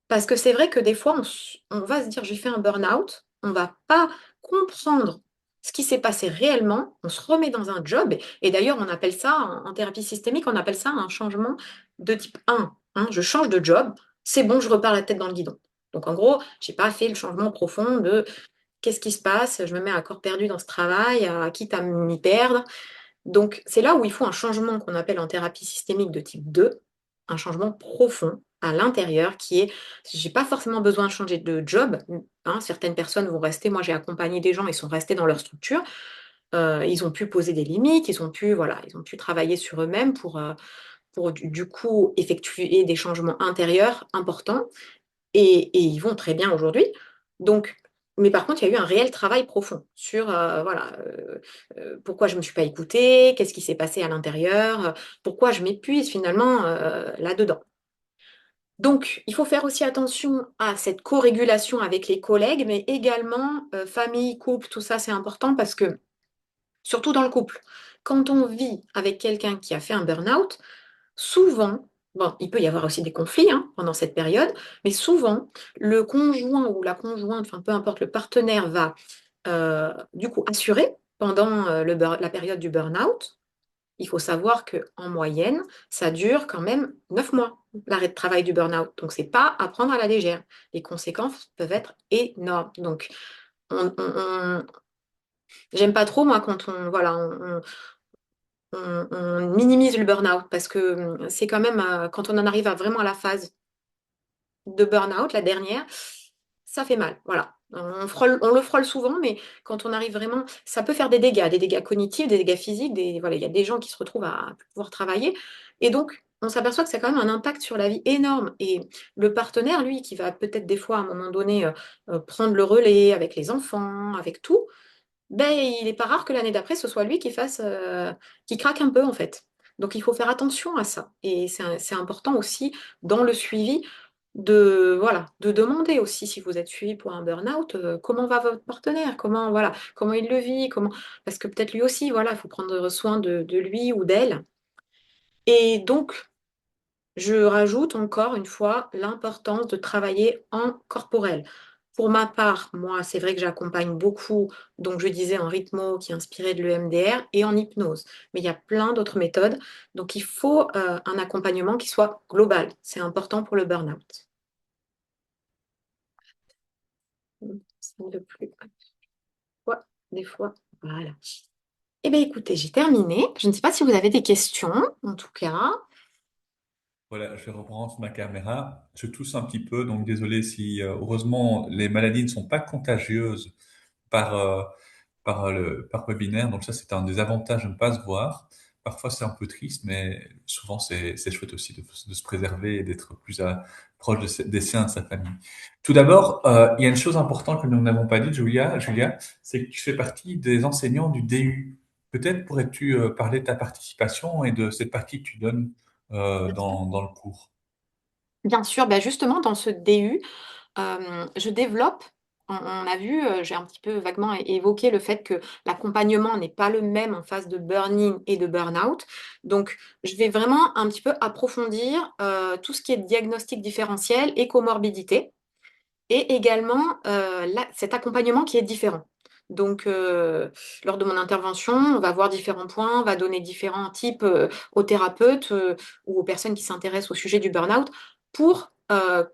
Parce que c'est vrai que des fois, on va se dire, j'ai fait un burn-out, on va pas comprendre ce qui s'est passé réellement, on se remet dans un job, et d'ailleurs, on appelle ça, en thérapie systémique, on appelle ça un changement de type 1, hein. Je change de job, c'est bon, je repars la tête dans le guidon. Donc en gros, j'ai pas fait le changement profond de qu'est-ce qui se passe, je me mets à corps perdu dans ce travail, quitte à m'y perdre. Donc, c'est là où il faut un changement qu'on appelle en thérapie systémique de type 2, un changement profond à l'intérieur qui est, j'ai pas forcément besoin de changer de job, hein. Certaines personnes vont rester, moi j'ai accompagné des gens, ils sont restés dans leur structure, ils ont pu poser des limites, ils ont pu, voilà, ils ont pu travailler sur eux-mêmes pour du coup effectuer des changements intérieurs importants et ils vont très bien aujourd'hui. Donc, mais par contre, il y a eu un réel travail profond sur voilà, pourquoi je ne me suis pas écoutée, qu'est-ce qui s'est passé à l'intérieur, pourquoi je m'épuise finalement là-dedans. Donc, il faut faire aussi attention à cette co-régulation avec les collègues, mais également famille, couple, tout ça, c'est important parce que, surtout dans le couple, quand on vit avec quelqu'un qui a fait un burn-out, souvent, bon, il peut y avoir aussi des conflits hein, pendant cette période, mais souvent, le conjoint ou la conjointe, enfin peu importe, le partenaire va du coup assurer pendant la période du burn-out. Il faut savoir qu'en moyenne, ça dure quand même 9 mois, l'arrêt de travail du burn-out. Donc, c'est pas à prendre à la légère. Les conséquences peuvent être énormes. Donc, j'aime pas trop, moi, quand voilà, on minimise le burn-out parce que c'est quand même, quand on en arrive à vraiment à la phase de burn-out, la dernière, ça fait mal. Voilà. On le frôle souvent, mais quand on arrive vraiment, ça peut faire des dégâts cognitifs, des dégâts physiques. Voilà, il y a des gens qui se retrouvent à plus pouvoir travailler. Et donc, on s'aperçoit que ça a quand même un impact sur la vie énorme. Et le partenaire, lui, qui va peut-être des fois, à un moment donné, prendre le relais avec les enfants, avec tout, ben, il n'est pas rare que l'année d'après, ce soit lui qui craque un peu, en fait. Donc, il faut faire attention à ça. Et c'est important aussi dans le suivi voilà, de demander aussi si vous êtes suivi pour un burn-out, comment va votre partenaire, voilà, comment il le vit, parce que peut-être lui aussi, voilà, il faut prendre soin de lui ou d'elle. Et donc, je rajoute encore une fois l'importance de travailler en corporel. Pour ma part, moi, c'est vrai que j'accompagne beaucoup, donc je disais en rythmo qui est inspiré de l'EMDR et en hypnose. Mais il y a plein d'autres méthodes. Donc il faut un accompagnement qui soit global. C'est important pour le burn-out. Ça ne veut plus. Ouais, des fois. Voilà. Eh bien, écoutez, j'ai terminé. Je ne sais pas si vous avez des questions, en tout cas. Voilà, je vais reprendre ma caméra. Je tousse un petit peu, donc désolé si, heureusement, les maladies ne sont pas contagieuses par, par webinaire. Donc ça, c'est un des avantages de ne pas se voir. Parfois, c'est un peu triste, mais souvent, c'est chouette aussi de se préserver et d'être plus proche des siens, de sa famille. Tout d'abord, il y a une chose importante que nous n'avons pas dit, Julia, c'est que tu fais partie des enseignants du DU. Peut-être pourrais-tu parler de ta participation et de cette partie que tu donnes dans le cours. Bien sûr, bah justement, dans ce DU, je développe, on a vu, j'ai un petit peu vaguement évoqué le fait que l'accompagnement n'est pas le même en phase de burn-in et de burn-out. Donc, je vais vraiment un petit peu approfondir tout ce qui est diagnostic différentiel et comorbidité, et également cet accompagnement qui est différent. Donc, lors de mon intervention, on va voir différents points, on va donner différents types aux thérapeutes ou aux personnes qui s'intéressent au sujet du burn-out pour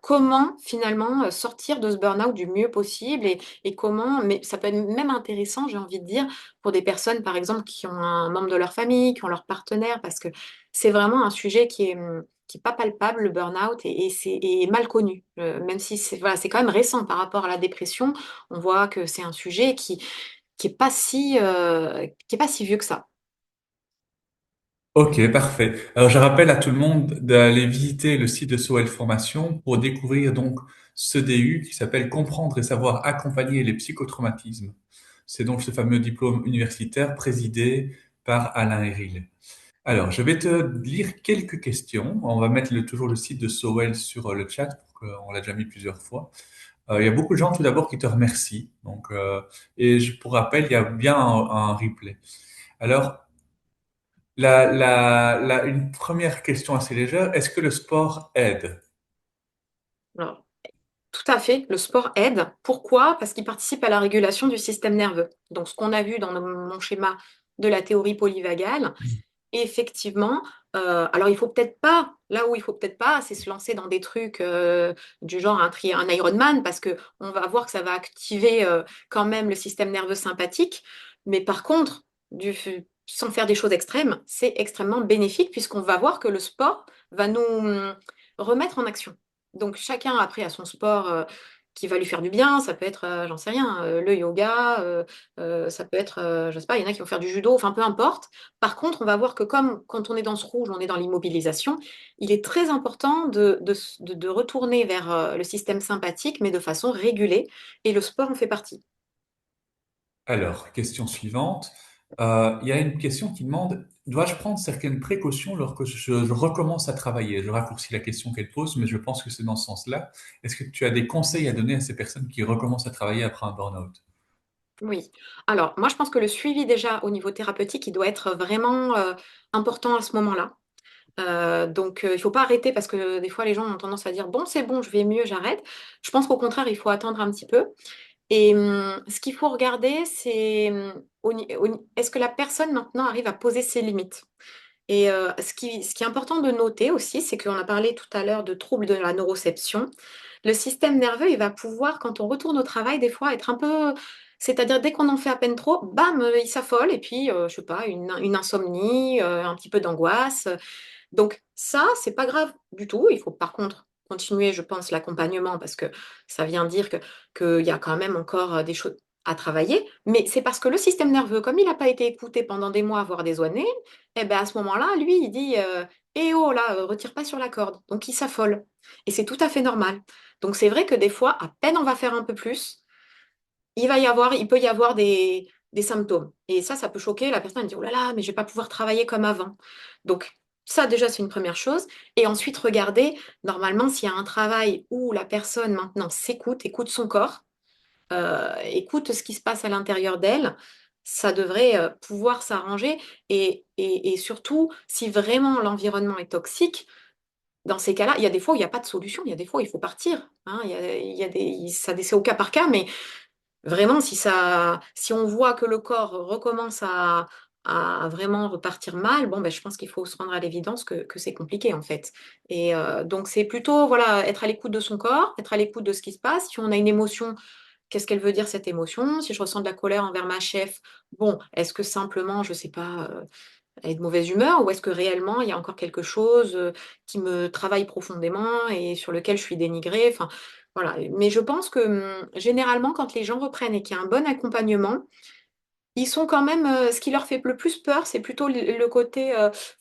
comment finalement sortir de ce burn-out du mieux possible et comment, mais ça peut être même intéressant, j'ai envie de dire, pour des personnes par exemple qui ont un membre de leur famille, qui ont leur partenaire, parce que c'est vraiment un sujet qui est qui est pas palpable, le burn-out, et c'est mal connu. Même si c'est voilà, c'est quand même récent par rapport à la dépression, on voit que c'est un sujet qui est pas si vieux que ça. Ok, parfait. Alors, je rappelle à tout le monde d'aller visiter le site de Sowell Formation pour découvrir donc ce DU qui s'appelle Comprendre et savoir accompagner les psychotraumatismes. C'est donc ce fameux diplôme universitaire présidé par Alain Héril. Alors, je vais te lire quelques questions. On va mettre toujours le site de Sowell sur le chat, pour qu'on l'a déjà mis plusieurs fois. Il y a beaucoup de gens tout d'abord qui te remercient. Donc, pour rappel, il y a bien un replay. Alors, une première question assez légère, est-ce que le sport aide? Alors, tout à fait, le sport aide. Pourquoi? Parce qu'il participe à la régulation du système nerveux. Donc, ce qu'on a vu dans mon schéma de la théorie polyvagale, effectivement, alors il faut peut-être pas, là où il faut peut-être pas, c'est se lancer dans des trucs du genre un Ironman, parce que on va voir que ça va activer quand même le système nerveux sympathique. Mais par contre, sans faire des choses extrêmes, c'est extrêmement bénéfique puisqu'on va voir que le sport va nous remettre en action. Donc chacun après a son sport qui va lui faire du bien. Ça peut être, j'en sais rien, le yoga, ça peut être, je sais pas, il y en a qui vont faire du judo, enfin peu importe. Par contre, on va voir que comme quand on est dans ce rouge, on est dans l'immobilisation, il est très important de retourner vers le système sympathique, mais de façon régulée, et le sport en fait partie. Alors, question suivante. Il y a une question qui demande, dois-je prendre certaines précautions lorsque je recommence à travailler? Je raccourcis la question qu'elle pose, mais je pense que c'est dans ce sens-là. Est-ce que tu as des conseils à donner à ces personnes qui recommencent à travailler après un burn-out? Oui. Alors, moi, je pense que le suivi déjà au niveau thérapeutique, il doit être vraiment important à ce moment-là. Donc, il faut pas arrêter parce que des fois, les gens ont tendance à dire, bon, c'est bon, je vais mieux, j'arrête. Je pense qu'au contraire, il faut attendre un petit peu. Et ce qu'il faut regarder, c'est est-ce que la personne maintenant arrive à poser ses limites? Et ce qui est important de noter aussi, c'est qu'on a parlé tout à l'heure de troubles de la neuroception. Le système nerveux, il va pouvoir, quand on retourne au travail, des fois être un peu... C'est-à-dire, dès qu'on en fait à peine trop, bam, il s'affole, et puis, je sais pas, une insomnie, un petit peu d'angoisse. Donc ça, c'est pas grave du tout. Il faut par contre continuer, je pense, l'accompagnement parce que ça vient dire qu'il y a quand même encore des choses à travailler. Mais c'est parce que le système nerveux, comme il n'a pas été écouté pendant des mois, voire des années, eh ben à ce moment-là, lui, il dit eh oh là, retire pas sur la corde. Donc il s'affole. Et c'est tout à fait normal. Donc c'est vrai que des fois, à peine on va faire un peu plus, il peut y avoir des symptômes. Et ça peut choquer. La personne elle dit, oh là là, mais je vais pas pouvoir travailler comme avant. Donc, ça, déjà, c'est une première chose. Et ensuite, regarder, normalement, s'il y a un travail où la personne maintenant s'écoute, écoute son corps, écoute ce qui se passe à l'intérieur d'elle, ça devrait pouvoir s'arranger. Et surtout, si vraiment l'environnement est toxique, dans ces cas-là, il y a des fois où il n'y a pas de solution, il y a des fois où il faut partir. Hein. C'est au cas par cas, mais vraiment, si on voit que le corps recommence à vraiment repartir mal, bon, ben, je pense qu'il faut se rendre à l'évidence que c'est compliqué en fait. Et donc c'est plutôt voilà, être à l'écoute de son corps, être à l'écoute de ce qui se passe. Si on a une émotion, qu'est-ce qu'elle veut dire cette émotion? Si je ressens de la colère envers ma chef, bon, est-ce que simplement, je sais pas, elle est de mauvaise humeur ou est-ce que réellement il y a encore quelque chose qui me travaille profondément et sur lequel je suis dénigrée? Enfin, voilà. Mais je pense que généralement, quand les gens reprennent et qu'il y a un bon accompagnement, ils sont quand même, ce qui leur fait le plus peur, c'est plutôt le côté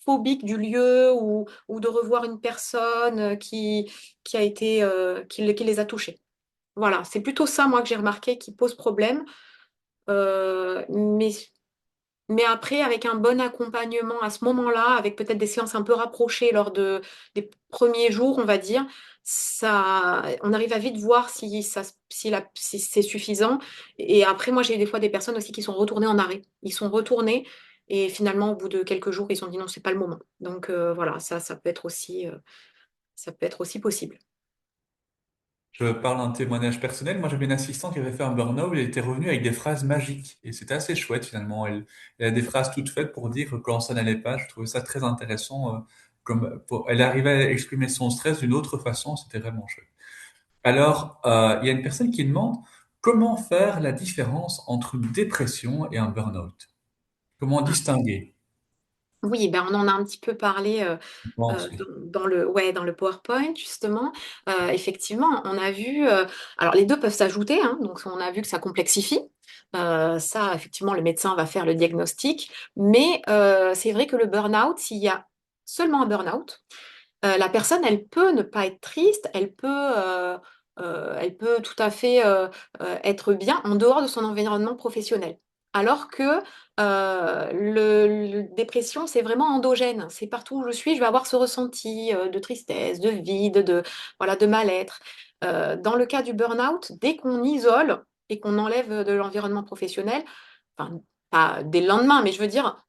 phobique du lieu ou de revoir une personne qui a été, qui les a touchés. Voilà, c'est plutôt ça, moi, que j'ai remarqué qui pose problème. Mais après, avec un bon accompagnement à ce moment-là, avec peut-être des séances un peu rapprochées des premiers jours, on va dire, on arrive à vite voir si c'est suffisant. Et après, moi, j'ai eu des fois des personnes aussi qui sont retournées en arrêt. Ils sont retournés et finalement, au bout de quelques jours, ils ont dit non, c'est pas le moment. Donc voilà, ça peut être aussi possible. Je parle d'un témoignage personnel. Moi, j'avais une assistante qui avait fait un burn-out. Elle était revenue avec des phrases magiques. Et c'était assez chouette, finalement. Elle a des phrases toutes faites pour dire quand ça n'allait pas. Je trouvais ça très intéressant. Elle arrivait à exprimer son stress d'une autre façon. C'était vraiment chouette. Alors, il y a une personne qui demande comment faire la différence entre une dépression et un burn-out? Comment distinguer? Oui, ben, on en a un petit peu parlé Je pense, oui. dans le PowerPoint, justement. Effectivement, on a vu. Alors, les deux peuvent s'ajouter, hein, donc on a vu que ça complexifie. Ça, effectivement, le médecin va faire le diagnostic. Mais c'est vrai que le burn-out, s'il y a seulement un burn-out, la personne, elle peut ne pas être triste, elle peut tout à fait être bien en dehors de son environnement professionnel. Alors que dépression, c'est vraiment endogène. C'est partout où je suis, je vais avoir ce ressenti de tristesse, de vide, voilà, de mal-être. Dans le cas du burn-out, dès qu'on isole et qu'on enlève de l'environnement professionnel, enfin, pas dès le lendemain, mais je veux dire,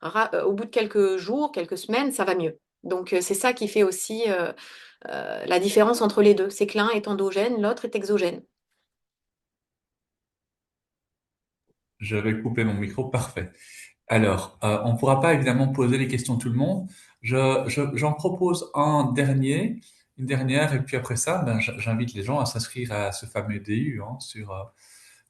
au bout de quelques jours, quelques semaines, ça va mieux. Donc, c'est ça qui fait aussi la différence entre les deux. C'est que l'un est endogène, l'autre est exogène. Je vais couper mon micro, parfait. Alors, on ne pourra pas évidemment poser les questions à tout le monde. J'en propose une dernière, et puis après ça, ben, j'invite les gens à s'inscrire à ce fameux DU hein,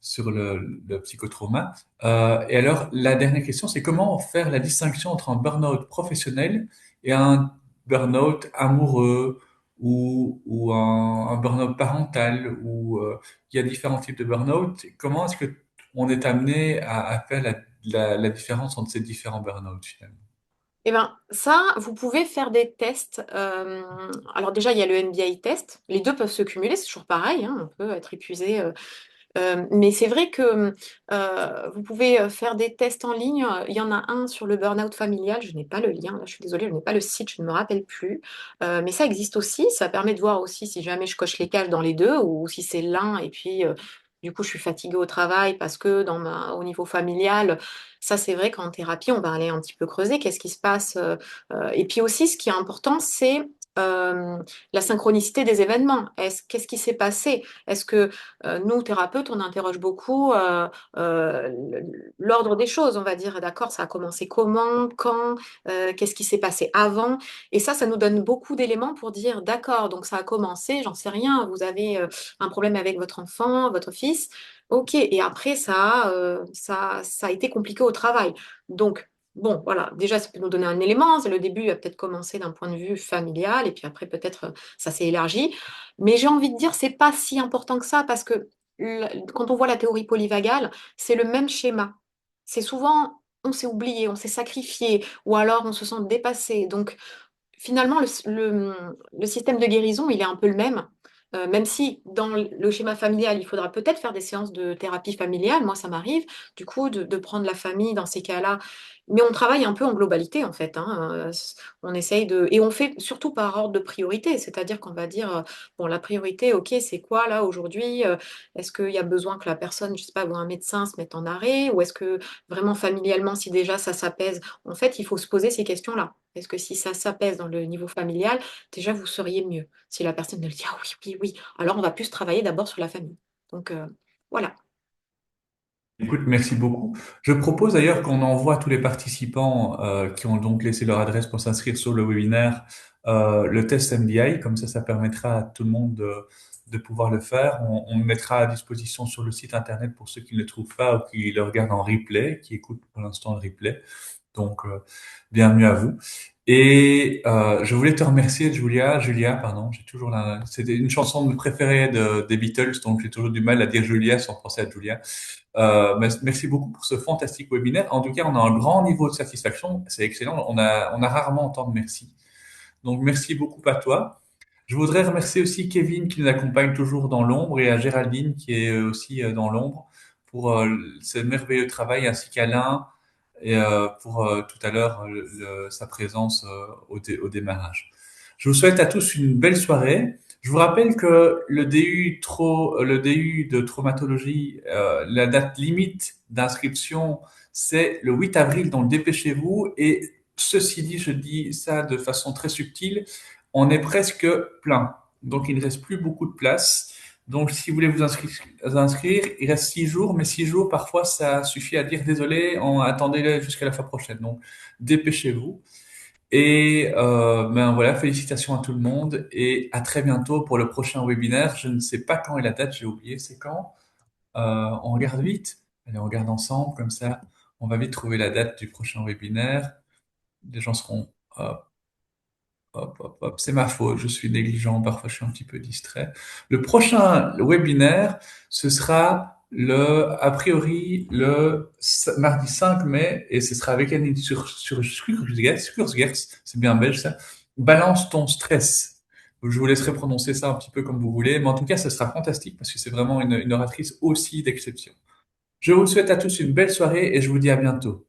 sur le psychotrauma. Et alors, la dernière question, c'est comment faire la distinction entre un burn-out professionnel et un burn-out amoureux ou un burn-out parental, où il y a différents types de burn-out. Comment est-ce que on est amené à faire la différence entre ces différents burn-out finalement? Eh ben, ça, vous pouvez faire des tests. Alors déjà, il y a le MBA test. Les deux peuvent se cumuler, c'est toujours pareil, hein, on peut être épuisé. Mais c'est vrai que vous pouvez faire des tests en ligne. Il y en a un sur le burn-out familial. Je n'ai pas le lien, là, je suis désolée, je n'ai pas le site, je ne me rappelle plus. Mais ça existe aussi. Ça permet de voir aussi si jamais je coche les cases dans les deux ou si c'est l'un et puis du coup je suis fatiguée au travail parce que au niveau familial, ça c'est vrai qu'en thérapie on va aller un petit peu creuser qu'est-ce qui se passe. Et puis aussi ce qui est important c'est euh, la synchronicité des événements. Qu'est-ce qui s'est passé? Est-ce que nous, thérapeutes, on interroge beaucoup l'ordre des choses, on va dire, d'accord, ça a commencé comment, quand, qu'est-ce qui s'est passé avant. Et ça nous donne beaucoup d'éléments pour dire, d'accord, donc ça a commencé, j'en sais rien, vous avez un problème avec votre enfant, votre fils, ok, et après, ça a été compliqué au travail. Donc, bon, voilà, déjà, ça peut nous donner un élément. Le début a peut-être commencé d'un point de vue familial, et puis après, peut-être, ça s'est élargi. Mais j'ai envie de dire, c'est pas si important que ça parce que quand on voit la théorie polyvagale, c'est le même schéma. C'est souvent on s'est oublié, on s'est sacrifié, ou alors on se sent dépassé. Donc finalement, le système de guérison, il est un peu le même. Même si dans le schéma familial, il faudra peut-être faire des séances de thérapie familiale, moi ça m'arrive, du coup, de prendre la famille dans ces cas-là. Mais on travaille un peu en globalité, en fait. Hein. On essaye de... Et on fait surtout par ordre de priorité, c'est-à-dire qu'on va dire, bon, la priorité, ok, c'est quoi là aujourd'hui? Est-ce qu'il y a besoin que la personne, je sais pas, voit un médecin, se mette en arrêt? Ou est-ce que vraiment familialement, si déjà ça s'apaise, en fait, il faut se poser ces questions-là. Est-ce que si ça s'apaise dans le niveau familial, déjà vous seriez mieux. Si la personne elle dit ah oui, oui, oui, alors on va plus travailler d'abord sur la famille. Donc voilà. Écoute, merci beaucoup. Je propose d'ailleurs qu'on envoie à tous les participants qui ont donc laissé leur adresse pour s'inscrire sur le webinaire le test MBI, comme ça permettra à tout le monde de pouvoir le faire. On le mettra à disposition sur le site internet pour ceux qui ne le trouvent pas ou qui le regardent en replay, qui écoutent pour l'instant le replay. Donc, bienvenue à vous. Et je voulais te remercier, Julia, pardon, j'ai toujours c'était une chanson préférée des Beatles, donc j'ai toujours du mal à dire Julia sans penser à Julia. Merci beaucoup pour ce fantastique webinaire. En tout cas, on a un grand niveau de satisfaction. C'est excellent. On a rarement entendu merci. Donc, merci beaucoup à toi. Je voudrais remercier aussi Kevin qui nous accompagne toujours dans l'ombre et à Géraldine qui est aussi dans l'ombre pour ce merveilleux travail ainsi qu'Alain et pour tout à l'heure sa présence au démarrage. Je vous souhaite à tous une belle soirée. Je vous rappelle que le DU de traumatologie, la date limite d'inscription, c'est le 8 avril, donc dépêchez-vous. Et ceci dit, je dis ça de façon très subtile, on est presque plein. Donc il ne reste plus beaucoup de place. Donc si vous voulez inscrire, il reste 6 jours, mais 6 jours, parfois, ça suffit à dire désolé, attendez jusqu'à la fois prochaine. Donc dépêchez-vous. Et ben voilà, félicitations à tout le monde et à très bientôt pour le prochain webinaire. Je ne sais pas quand est la date, j'ai oublié, c'est quand. On regarde vite. Allez, on regarde ensemble, comme ça, on va vite trouver la date du prochain webinaire. les gens seront, hop, hop, hop, hop. C'est ma faute, je suis négligent, parfois je suis un petit peu distrait. Le prochain webinaire, ce sera a priori, mardi 5 mai, et ce sera avec Annie Schurzgerts, c'est bien belge ça. Balance ton stress. Je vous laisserai prononcer ça un petit peu comme vous voulez, mais en tout cas, ce sera fantastique parce que c'est vraiment une oratrice aussi d'exception. Je vous souhaite à tous une belle soirée et je vous dis à bientôt.